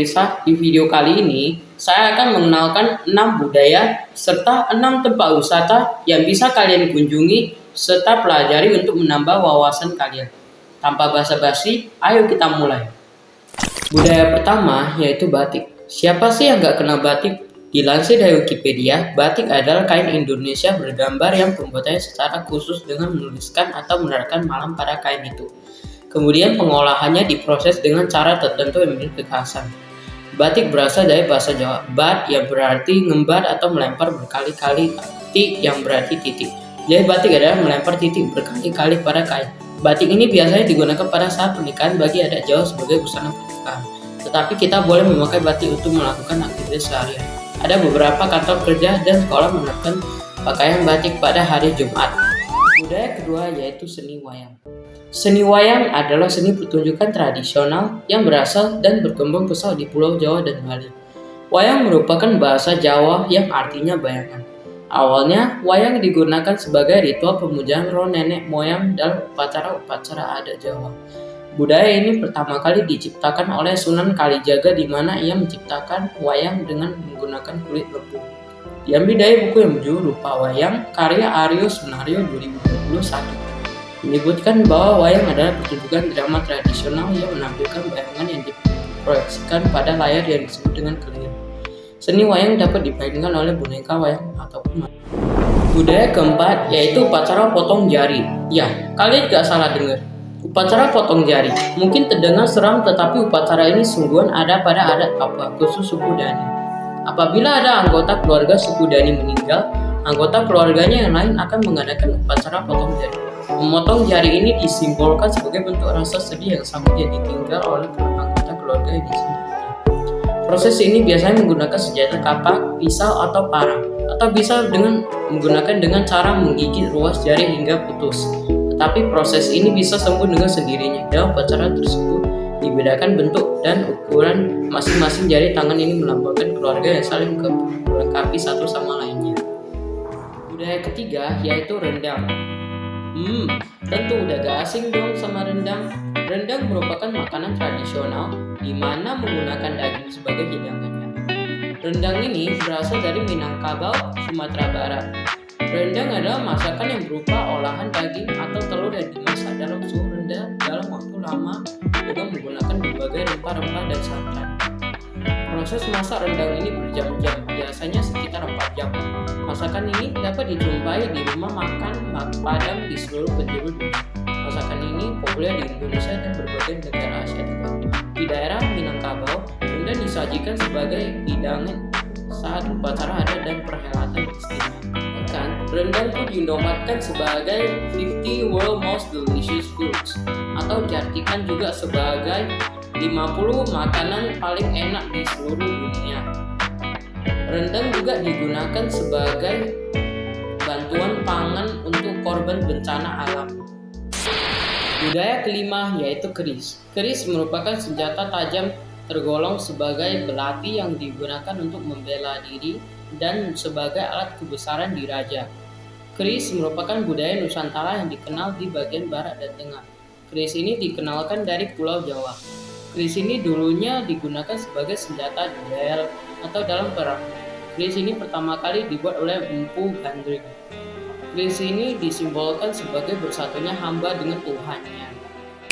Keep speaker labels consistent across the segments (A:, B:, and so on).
A: pemirsa, di video kali ini saya akan mengenalkan 6 budaya serta 6 tempat wisata yang bisa kalian kunjungi serta pelajari untuk menambah wawasan kalian. Tanpa basa-basi, ayo kita mulai. Budaya pertama yaitu batik. Siapa sih yang gak kenal batik? Dilansir dari Wikipedia, batik adalah kain Indonesia bergambar yang pembuatannya secara khusus dengan menuliskan atau menerangkan malam pada kain itu. Kemudian pengolahannya diproses dengan cara tertentu yang memiliki kekhasan. Batik berasal dari bahasa Jawa bat yang berarti ngembar atau melempar berkali-kali, tik yang berarti titik. Jadi batik adalah melempar titik berkali-kali pada kain. Batik ini biasanya digunakan pada saat pernikahan bagi adat Jawa sebagai busana pernikahan. Tetapi kita boleh memakai batik untuk melakukan aktivitas sehari-hari. Ada beberapa kantor kerja dan sekolah menerapkan pakaian batik pada hari Jumat. Budaya kedua yaitu seni wayang. Seni wayang adalah seni pertunjukan tradisional yang berasal dan berkembang pesat di Pulau Jawa dan Bali. Wayang merupakan bahasa Jawa yang artinya bayangan. Awalnya, wayang digunakan sebagai ritual pemujaan roh nenek moyang dalam upacara-upacara adat Jawa. Budaya ini pertama kali diciptakan oleh Sunan Kalijaga di mana ia menciptakan wayang dengan menggunakan kulit lembu. Diambil dari buku yang berjudul Rupa Wayang, karya Aryo Sunario 2021. Menyebutkan bahwa wayang adalah pertunjukan drama tradisional yang menampilkan bayangan yang diproyeksikan pada layar yang disebut dengan kelir. Seni wayang dapat dimainkan oleh boneka wayang ataupun budaya keempat yaitu upacara potong jari. Ya, kalian gak salah dengar. Upacara potong jari mungkin terdengar seram, tetapi upacara ini sungguhan ada pada adat Papua, khusus suku Dani. Apabila ada anggota keluarga suku Dani meninggal, anggota keluarganya yang lain akan mengadakan upacara potong jari. Memotong jari ini disimbolkan sebagai bentuk rasa sedih yang sangat yang ditinggal oleh anggota keluarga yang disebutnya. Proses ini biasanya menggunakan senjata kapak, pisau atau parang, atau bisa menggunakan dengan cara menggigit ruas jari hingga putus. Tetapi proses ini bisa sembuh dengan sendirinya. Dalam upacara tersebut dibedakan bentuk dan ukuran masing-masing jari tangan ini melambangkan keluarga yang saling melengkapi satu sama lainnya. Budaya ketiga yaitu rendang. Tentu udah gak asing dong sama rendang. Rendang merupakan makanan tradisional di mana menggunakan daging sebagai hidangannya. Rendang ini berasal dari Minangkabau, Sumatera Barat. Rendang adalah masakan yang berupa olahan daging atau telur yang dimasak dalam suhu rendah dalam waktu lama dengan menggunakan berbagai rempah-rempah dan santan. Proses masak rendang ini berjam-jam, biasanya sekitar 4 jam. Masakan ini dapat dijumpai di rumah makan Padang di seluruh penjuru dunia. Masakan ini populer di Indonesia dan berbagai negara Asia Tenggara. Di daerah Minangkabau, rendang disajikan sebagai hidangan saat upacara adat dan perhelatan istimewa. Bahkan, rendang pun dinobatkan sebagai 50 World Most Delicious Foods atau diartikan juga sebagai 50 makanan paling enak di seluruh dunia. Rendang juga digunakan sebagai bantuan pangan untuk korban bencana alam. Budaya kelima yaitu keris. Keris merupakan senjata tajam tergolong sebagai belati yang digunakan untuk membela diri dan sebagai alat kebesaran di raja. Keris merupakan budaya Nusantara yang dikenal di bagian barat dan tengah. Keris ini dikenalkan dari Pulau Jawa. Keris ini dulunya digunakan sebagai senjata duel atau dalam perang. Keris ini pertama kali dibuat oleh Empu Gandring. Keris ini disimbolkan sebagai bersatunya hamba dengan Tuhannya.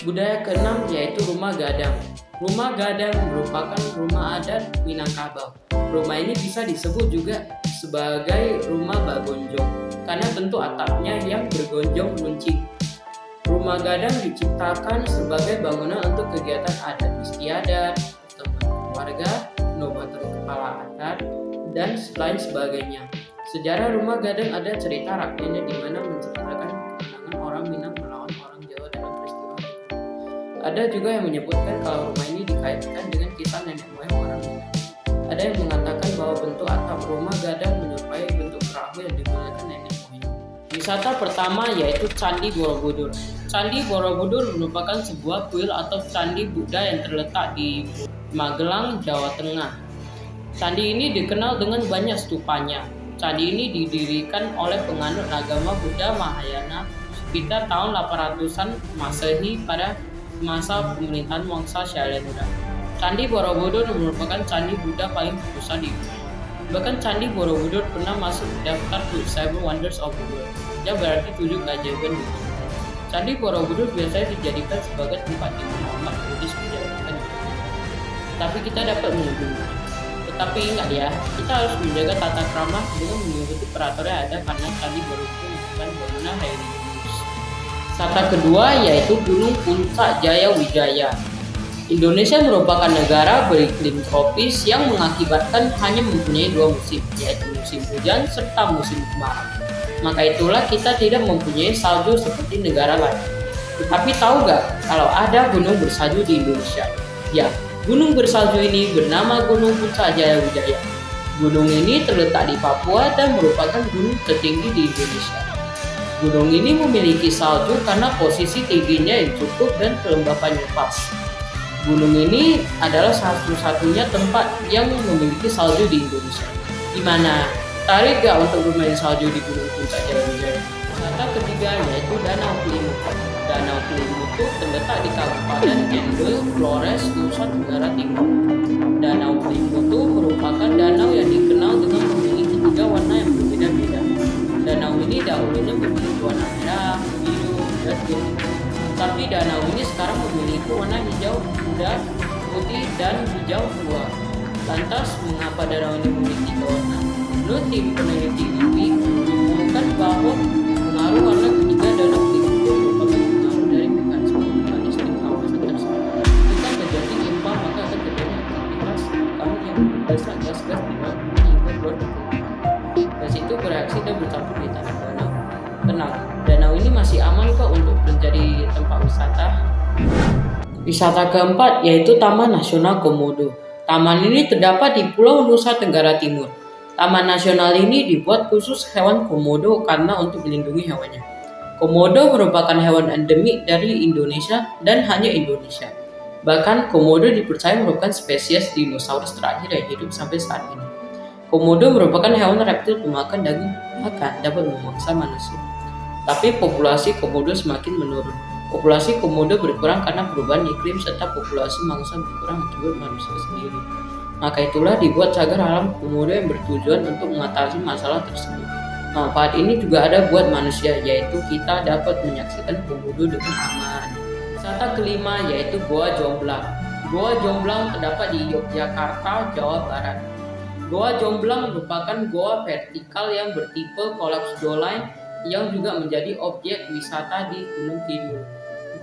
A: Budaya keenam yaitu rumah gadang. Rumah gadang merupakan rumah adat Minangkabau. Rumah ini bisa disebut juga sebagai rumah bagonjong karena bentuk atapnya yang bergonjong runcing. Rumah gadang diciptakan sebagai bangunan untuk kegiatan adat istiadat, pertemuan keluarga, penobatan kepala adat, dan lain sebagainya. Sejarah rumah gadang ada cerita rakyatnya di mana menceritakan kemenangan orang Minang melawan orang Jawa dalam peristiwa itu. Ada juga yang menyebutkan kalau rumah ini dikaitkan dengan kisah nenek moyang orang Minang. Ada yang mengatakan bahwa bentuk atap rumah gadang menyerupai bentuk perahu yang digunakan nenek moyang. Wisata pertama yaitu Candi Borobudur. Candi Borobudur merupakan sebuah kuil atau candi Buddha yang terletak di Magelang, Jawa Tengah. Candi ini dikenal dengan banyak stupanya. Candi ini didirikan oleh penganut agama Buddha Mahayana sekitar tahun 800-an Masehi pada masa pemerintahan Wangsa Syailendra. Candi Borobudur merupakan candi Buddha paling terbesar di dunia. Bahkan Candi Borobudur pernah masuk daftar to Seven Wonders of the World, yang berarti 7 keajaiban dunia. Candi Borobudur biasanya dijadikan sebagai tempat tinggal umat Buddhis menjalankan ibadah. Tapi kita dapat mengunjungi. Tetapi ingat ya, kita harus menjaga tata krama dengan mengikuti peraturan yang ada karena Candi Borobudur bukan bangunan religius. Wisata kedua yaitu Gunung Puncak Jaya Wijaya. Indonesia merupakan negara beriklim tropis yang mengakibatkan hanya mempunyai 2 musim, yaitu musim hujan serta musim kemarau. Maka itulah kita tidak mempunyai salju seperti negara lain. Tapi tahu gak kalau ada gunung bersalju di Indonesia? Ya, gunung bersalju ini bernama Gunung Puncak Jaya Wijaya. Gunung ini terletak di Papua dan merupakan gunung tertinggi di Indonesia. Gunung ini memiliki salju karena posisi tingginya yang cukup dan kelembapannya pas. Gunung ini adalah satu-satunya tempat yang memiliki salju di Indonesia. Gimana? Tertarik gak untuk bermain salju di Gunung Puncak Jaya Wijaya? Wisata ketiga yaitu Danau Kelimutu. Danau Kelimutu terletak di Kabupaten Kendal, Flores, Nusa Tenggara Timur. Danau Kelimutu merupakan danau yang dikenal dengan memiliki 3 warna yang berbeda-beda. Danau ini dahulunya memiliki warna merah, biru, dan biru. Tapi danau ini sekarang memiliki warna hijau muda, putih, dan hijau tua. Lantas, mengapa danau ini memiliki 3 warna? Menurut tim peneliti LIPI, menemukan bahwa pengaruh warna ketiga danau Kelimutu merupakan pengaruh dari mekanisme vulkanistik kawasan tersebut. Jika terjadi gempa, maka akan terjadi aktivitas vulkanik yang menghasilkan gas-gas di laut hingga keluar dari permukaan. Gas itu bereaksi dan bercampur di tanah danau. Tenang, danau ini masih aman kok untuk menjadi tempat wisata. Wisata keempat yaitu Taman Nasional Komodo. Taman ini terdapat di Pulau Nusa Tenggara Timur. Taman nasional ini dibuat khusus hewan komodo karena untuk melindungi hewannya. Komodo merupakan hewan endemik dari Indonesia dan hanya Indonesia. Bahkan komodo dipercaya merupakan spesies dinosaurus terakhir yang hidup sampai saat ini. Komodo merupakan hewan reptil pemakan daging, bahkan dapat memangsa manusia. Tapi populasi komodo semakin menurun. Populasi komodo berkurang karena perubahan iklim serta populasi mangsa berkurang akibat manusia sendiri. Maka itulah dibuat cagar alam komodo yang bertujuan untuk mengatasi masalah tersebut. Manfaat ini juga ada buat manusia, yaitu kita dapat menyaksikan komodo dengan aman. Wisata kelima yaitu Goa Jomblang. Goa Jomblang terdapat di Yogyakarta, Jawa Barat. Goa Jomblang merupakan goa vertikal yang bertipe collapse jawline yang juga menjadi objek wisata di Gunung Kidul.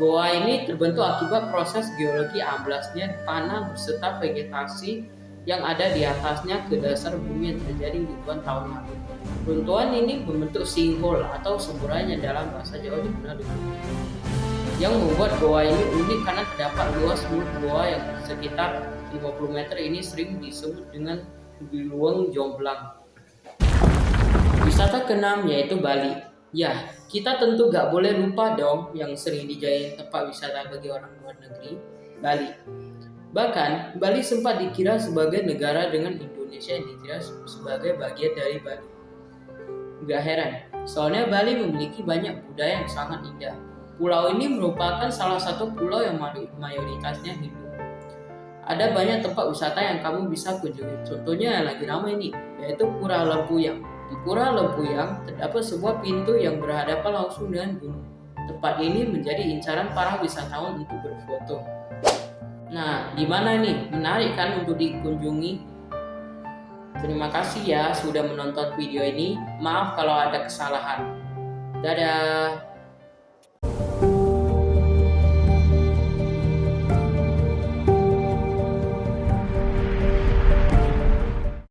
A: Goa ini terbentuk akibat proses geologi amblasnya tanah beserta vegetasi yang ada di atasnya ke dasar bumi yang terjadi ribuan tahun lalu. Runtuhan ini membentuk sinkhole atau semburan yang dalam bahasa Jawa dikenal dengan yang membuat goa ini unik karena terdapat luas mulut goa yang sekitar 50 meter ini sering disebut dengan Biluang Jomblang. Wisata keenam yaitu Bali. Ya, kita tentu gak boleh lupa dong yang sering dijadikan tempat wisata bagi orang luar negeri, Bali. Bahkan, Bali sempat dikira sebagai negara dengan Indonesia yang dikira sebagai bagian dari Bali. Gak heran, soalnya Bali memiliki banyak budaya yang sangat indah. Pulau ini merupakan salah satu pulau yang mayoritasnya Hindu. Ada banyak tempat wisata yang kamu bisa kunjungi. Contohnya yang lagi ramai nih, yaitu Pura Lempuyang. Di Pura Lempuyang terdapat sebuah pintu yang berhadapan langsung dengan gunung. Tempat ini menjadi incaran para wisatawan untuk berfoto. Nah, gimana nih? Menarik kan untuk dikunjungi? Terima kasih ya sudah menonton video ini. Maaf kalau ada kesalahan. Dadah.